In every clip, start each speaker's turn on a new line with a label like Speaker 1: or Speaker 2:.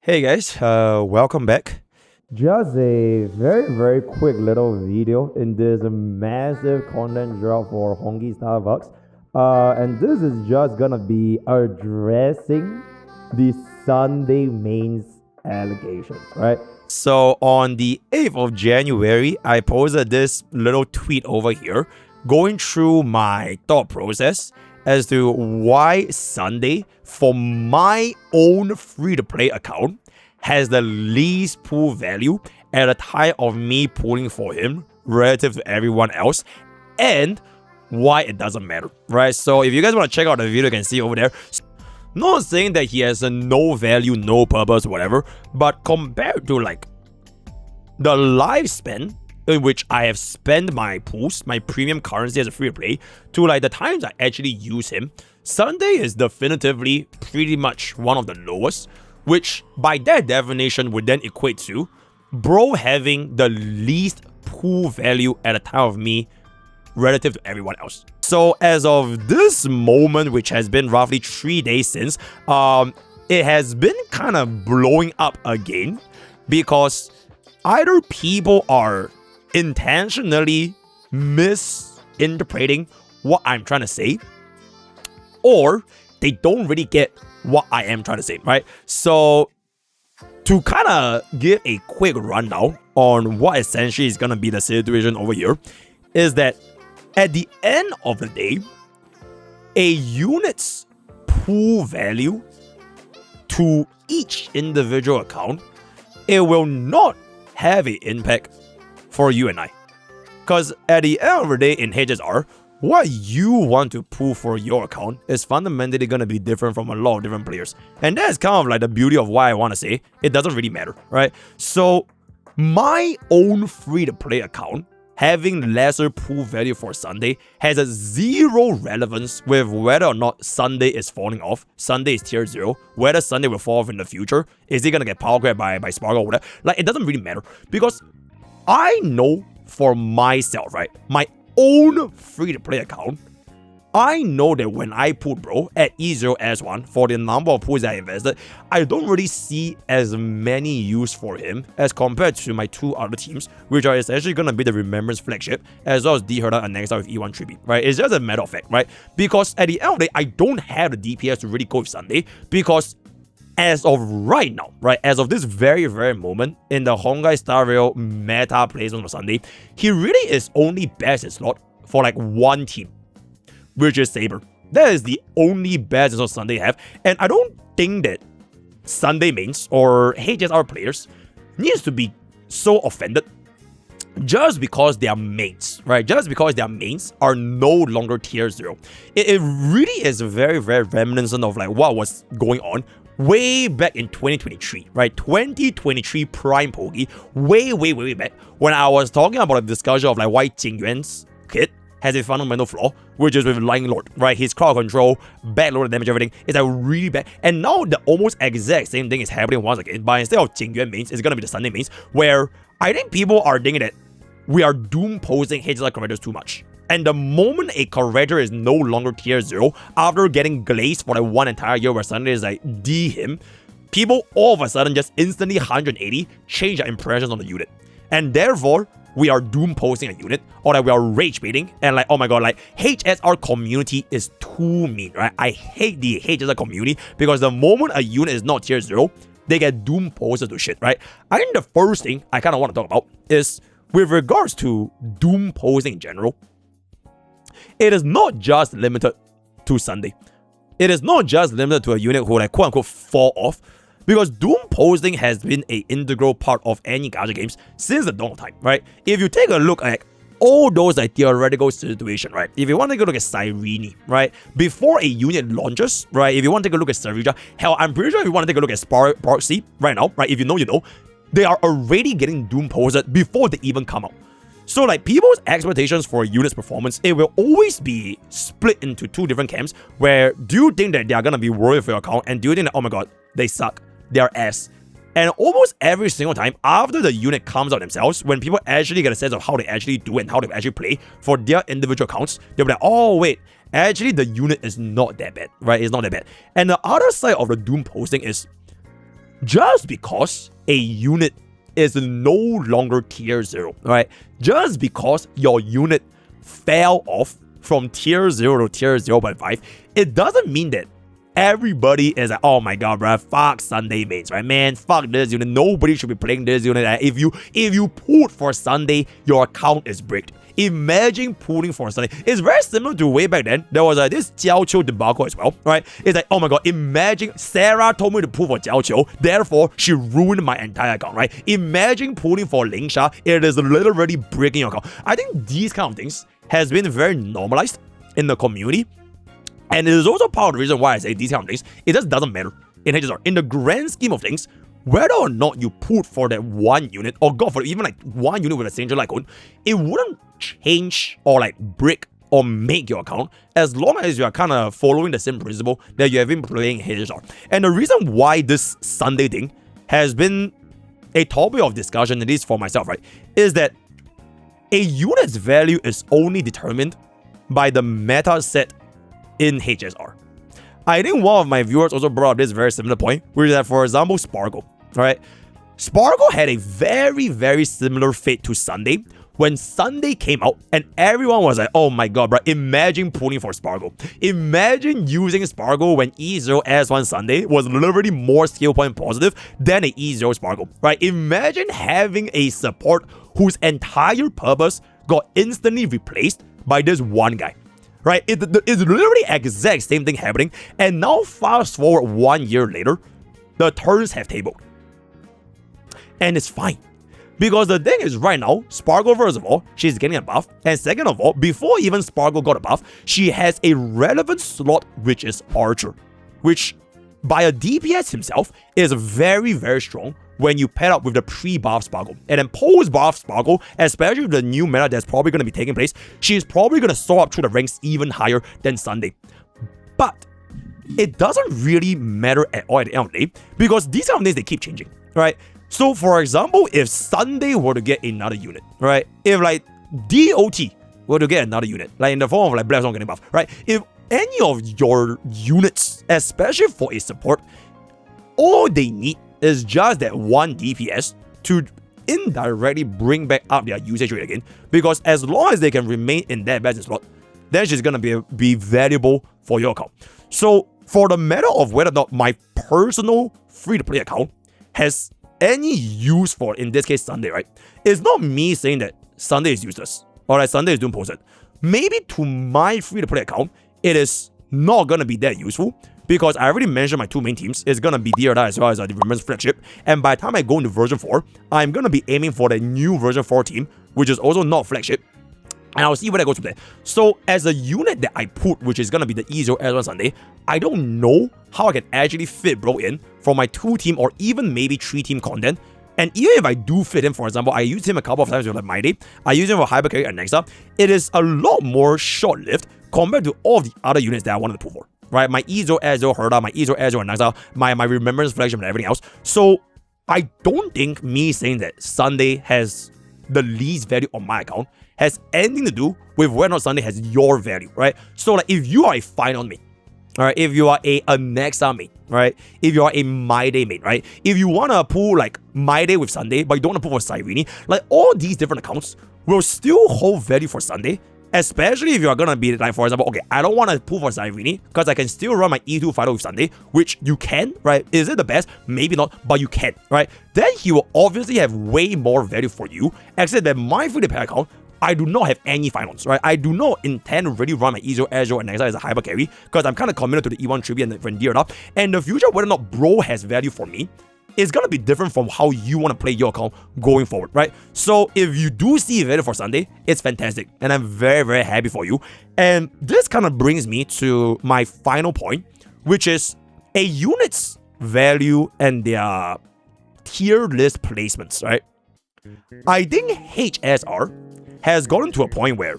Speaker 1: Hey guys, welcome back. Just a very quick little video in this massive content drop for Honkai Starbucks. And this is just gonna be addressing the Sunday mains allegations, right? So on the 8th of January, I posted this little tweet over here going through my thought process as to why Sunday, for my own free-to-play account, has the least pool value at the time of me pulling for him relative to everyone else, and why it doesn't matter, right? So if you guys want to check out the video, you can see over there. Not saying that he has a no value, no purpose, whatever, but compared to like the lifespan in which I have spent my pools, my premium currency as a free-to-play, to like the times I actually use him, Sunday is definitively pretty much one of the lowest, which by that definition would then equate to bro having the least pool value at the time of me relative to everyone else. So as of this moment, which has been roughly 3 days since, it has been kind of blowing up again because either people are intentionally misinterpreting what I'm trying to say, or they don't really get what I am trying to say, right? So to kind of give a quick rundown on what essentially is going to be the situation over here is that at the end of the day, a unit's pool value to each individual account, it will not have an impact for you and I. Because at the end of the day in HSR, what you want to pull for your account is fundamentally going to be different from a lot of different players. And that's kind of like the beauty of why I want to say it doesn't really matter, right? So my own free-to-play account having lesser pool value for Sunday has a zero relevance with whether or not Sunday is falling off. Sunday is tier 0. Whether Sunday will fall off in the future. Is he going to get power grabbed by Sparkle or whatever? Like, it doesn't really matter. Because I know for myself, right? My own free-to-play account, I know that when I put bro at E0S1 for the number of pools I invested, I don't really see as many use for him as compared to my two other teams, which are essentially going to be the Remembrance flagship, as well as D-Herda and next out with E1 Tribute, right? It's just a matter of fact, right? Because at the end of the day, I don't have the DPS to really go with Sunday, because as of right now, right, as of this very moment in the Honkai Star Rail meta placement for Sunday, he really is only best in slot for like one team, which is Saber. That is the only best in slot Sunday have, and I don't think that Sunday mains or HSR players needs to be so offended just because their mains, right? Just because their mains are no longer tier 0. It really is very reminiscent of like what was going on way back in 2023, right? 2023 Prime Pokke, way back, when I was talking about a discussion of like why Jing Yuan's kit has a fundamental flaw, which is with Lying Lord, right? His crowd control, backload damage, everything is like really bad. And now the almost exact same thing is happening once again, but instead of Jing Yuan mains, it's gonna be the Sunday mains, where I think people are thinking that we are doom posing HSR correctors too much. And the moment a corrector is no longer tier 0, after getting glazed for like one entire year where Sunday is like D him, people all of a sudden just instantly 180 change their impressions on the unit. And therefore, we are doom posting a unit, or like we are rage baiting, and like, oh my god, like HSR community is too mean, right? I hate the HSR community because the moment a unit is not tier 0, they get doom posted to shit, right? I think the first thing I kind of want to talk about is with regards to doom posting in general. It is not just limited to Sunday. It is not just limited to a unit who like quote-unquote fall off, because doom posting has been an integral part of any gacha games since the dawn of time, right? If you take a look at all those like theoretical situations, right? If you want to take a look at Cyrene, right? Before a unit launches, right? If you want to take a look at Sarija, hell, I'm pretty sure if you want to take a look at Sparksea right now, right? If you know, you know, they are already getting doom posted before they even come out. So like people's expectations for a unit's performance, it will always be split into two different camps, where do you think that they are going to be worthy for your account, and do you think that, oh my god, they suck, they're ass. And almost every single time after the unit comes out themselves, when people actually get a sense of how they actually do and how they actually play for their individual accounts, they'll be like, oh wait, actually the unit is not that bad, right? It's not that bad. And the other side of the doom posting is, just because a unit is no longer tier 0, right? Just because your unit fell off from tier 0 to tier 0.5, it doesn't mean that everybody is like, oh my god, bruh, fuck Sunday mains, right? Man, fuck this unit. Nobody should be playing this unit. If you put for Sunday, your account is bricked. Imagine pulling for Sunday. It's very similar to way back then. There was this Jiao Qiu debacle as well, right? It's like, oh my god, imagine Sarah told me to pull for Jiao Qiu, therefore she ruined my entire account, right? Imagine pulling for Ling Sha, it is literally breaking your account. I think these kind of things has been very normalized in the community. And it is also part of the reason why I say these kind of things, it just doesn't matter in HSR. In the grand scheme of things, whether or not you put for that one unit, or God for even like one unit with a single icon, it wouldn't change or like break or make your account as long as you are kind of following the same principle that you have been playing HSR. And the reason why this Sunday thing has been a topic of discussion, at least for myself, right, is that a unit's value is only determined by the meta set in HSR. I think one of my viewers also brought up this very similar point, which is that, for example, Sparkle, right? Sparkle had a very, very similar fate to Sunday when Sunday came out and everyone was like, oh my god, bro, imagine pulling for Sparkle. Imagine using Sparkle when E0 S1 Sunday was literally more skill point positive than a E0 Sparkle, right? Imagine having a support whose entire purpose got instantly replaced by this one guy. Right, it's literally exact same thing happening, and now fast forward 1 year later, the turns have tabled, and it's fine, because the thing is right now, Sparkle, first of all, she's getting a buff, and second of all, before even Sparkle got a buff, she has a relevant slot which is Archer, which by a DPS himself is very, very strong when you pair up with the pre-buff Sparkle. And then post-buff Sparkle, especially with the new meta that's probably going to be taking place, she's probably going to soar up through the ranks even higher than Sunday. But it doesn't really matter at all at the end of the day, because these kind of things, they keep changing, right? So for example, if Sunday were to get another unit, right? If like DOT were to get another unit, like in the form of like Black Swan getting buff, right? If any of your units, especially for a support, all they need is just that one DPS to indirectly bring back up their usage rate again, because as long as they can remain in that best slot, then she's gonna be valuable for your account. So for the matter of whether or not my personal free-to-play account has any use for, in this case, Sunday, right? It's not me saying that Sunday is useless or that Sunday is doing posted. Maybe to my free-to-play account, it is not gonna be that useful, because I already mentioned my two main teams. It's gonna be DRDA as well as the Remembrance Flagship. And by the time I go into version 4, I'm gonna be aiming for the new version 4 team, which is also not Flagship. And I'll see where that goes from there. So as a unit that I put, which is gonna be the E0 S1 Sunday, I don't know how I can actually fit bro in for my 2-team or even maybe 3-team content. And even if I do fit him, for example, I used him a couple of times with like My Day, I used him for Hyper Carry and Nexa, it is a lot more short-lived compared to all of the other units that I wanted to pull for. Right, my E0 Ezio Herda, my E0 Ezio and Naxa, my Remembrance Flagship and everything else. So I don't think me saying that Sunday has the least value on my account has anything to do with whether or not Sunday has your value, right? So like if you are a final mate, all right, if you are a Nexa mate, right, if you are a My Day mate, right, if you want to pull like My Day with Sunday, but you don't want to pull for Cyrene, like all these different accounts will still hold value for Sunday. Especially if you are going to be like, for example, okay, I don't want to pull for Cyrene because I can still run my E2 fighter with Sunday, which you can, right? Is it the best? Maybe not, but you can, right? Then he will obviously have way more value for you, except that my free-to-play account, I do not have any finals, right? I do not intend to really run my E0, Azure, and Nexa as a hyper carry because I'm kind of committed to the E1 tribute and Rendir up. And the future, whether or not bro has value for me, is going to be different from how you want to play your account going forward, right? So if you do see value for Sunday, it's fantastic. And I'm very, very happy for you. And this kind of brings me to my final point, which is a unit's value and their tier list placements, right? I think HSR has gotten to a point where,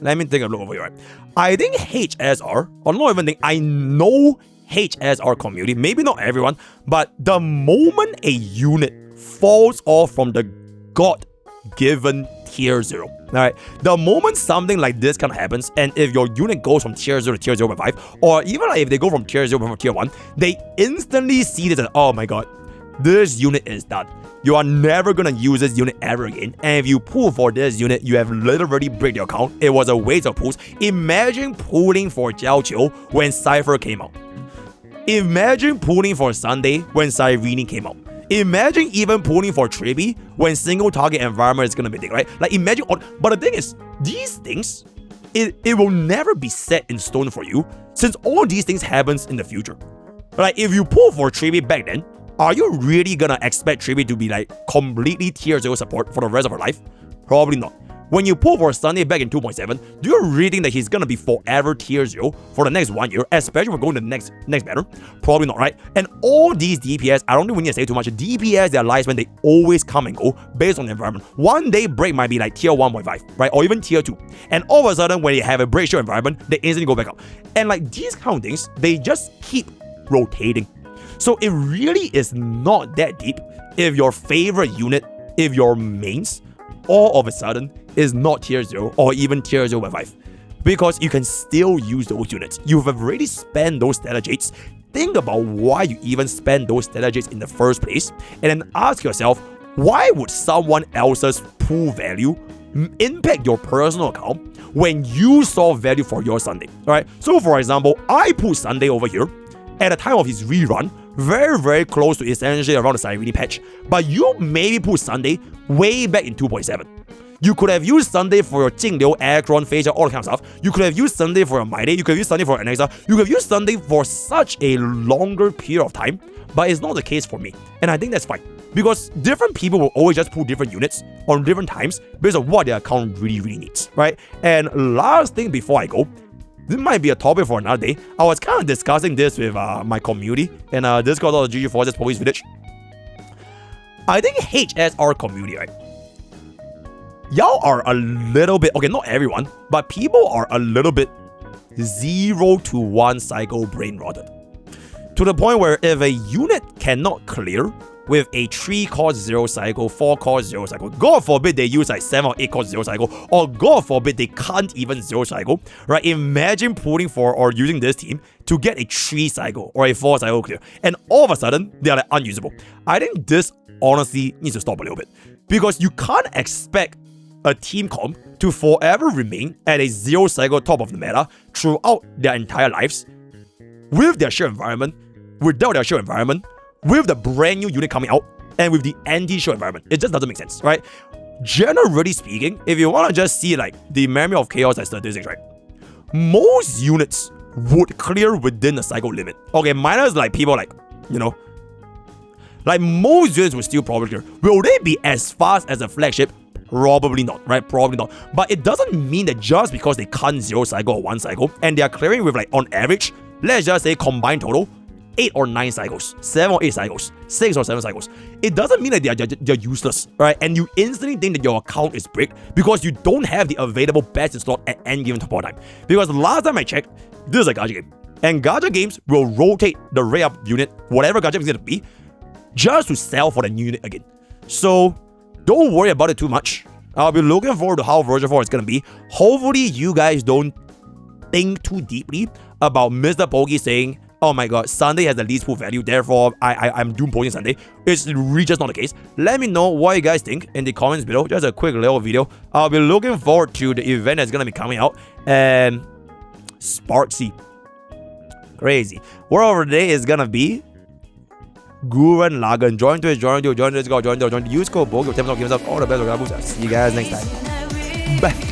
Speaker 1: let me take a look over here, right? I think HSR, or not even think, I know HSR community, maybe not everyone, but the moment a unit falls off from the God-given tier 0. Alright, the moment something like this kind of happens, and if your unit goes from tier 0 to tier 0.5, or even like if they go from tier 0 to tier 1, they instantly see this as, oh my god, this unit is done. You are never gonna use this unit ever again. And if you pull for this unit, you have literally break your account. It was a waste of pulls. Imagine pulling for Jiao Qiu when Cypher came out. Imagine pulling for Sunday when Cyrene came out. Imagine even pulling for Trippy when single target environment is gonna be big, right? Like imagine, but the thing is, these things, it will never be set in stone for you, since all these things happens in the future. Like if you pull for Trippy back then, are you really gonna expect Trippy to be like completely tier 0 support for the rest of her life? Probably not. When you pull for Sunday back in 2.7, do you really think that he's gonna be forever tier 0 for the next 1 year, especially if we're going to the next banner? Probably not, right? And all these DPS, I don't think we need to say too much. DPS, their lifespan, they always come and go based on the environment. One day break might be like tier 1.5, right? Or even tier 2. And all of a sudden, when they have a break show environment, they instantly go back up. And like these kind of things, they just keep rotating. So it really is not that deep if your favorite unit, if your mains, all of a sudden is not tier 0 or even tier 0.5. Because you can still use those units. You've already spent those strategies. Think about why you even spend those strategies in the first place. And then ask yourself, why would someone else's pool value impact your personal account when you saw value for your Sunday? Alright, so for example, I put Sunday over here at the time of his rerun, very close to essentially around the Cyrene patch. But you maybe put Sunday way back in 2.7. You could have used Sunday for your Jingliu, Aggron, Phaser, all that kind of stuff. You could have used Sunday for your My Day. You could have used Sunday for Alexa. You could have used Sunday for such a longer period of time. But it's not the case for me. And I think that's fine. Because different people will always just pull different units on different times based on what their account really needs, right? And last thing before I go, this might be a topic for another day. I was kind of discussing this with my community and Discord of the GG Forces Police Village. I think HSR community, right? Y'all are a little bit, okay, not everyone, but people are a little bit 0 to 1 cycle brain rotted. To the point where if a unit cannot clear with a 3 cost 0 cycle, 4 cost 0 cycle, God forbid they use like 7 or 8 cost 0 cycle, or God forbid they can't even 0 cycle, right? Imagine pulling for or using this team to get a 3 cycle or a 4 cycle clear, and all of a sudden they are like unusable. I think this honestly needs to stop a little bit, because you can't expect a team comp to forever remain at a 0 cycle top of the meta throughout their entire lives with their show environment, without their show environment, with the brand new unit coming out, and with the anti-show environment. It just doesn't make sense, right? Generally speaking, if you want to just see like the memory of chaos as statistics, right? Most units would clear within the cycle limit. Okay, minus like people like, you know, like most units will still probably clear. Will they be as fast as a flagship? Probably not, right? Probably not. But it doesn't mean that just because they can't 0 cycle or 1 cycle, and they are clearing with like on average, let's just say combined total, 8 or 9 cycles, 7 or 8 cycles, 6 or 7 cycles. It doesn't mean that they're useless, right? And you instantly think that your account is bricked because you don't have the available best in slot at any given point in time. Because last time I checked, this is a gacha game. And gacha games will rotate the rate up unit, whatever gacha game is going to be, just to sell for the new unit again. So don't worry about it too much. I'll be looking forward to how version 4 is going to be. Hopefully you guys don't think too deeply about MrPokke saying, oh my god, Sunday has the least pool value, therefore I'm doom pulling Sunday. It's really just not the case. Let me know what you guys think in the comments below. Just a quick little video. I'll be looking forward to the event that's going to be coming out. And Sparksy. Crazy. Word of the day is going to be Guren Lagan. Join Twitch, join Discord, join use code BOKE, 10% off, give us all the best. See you guys next time. Bye.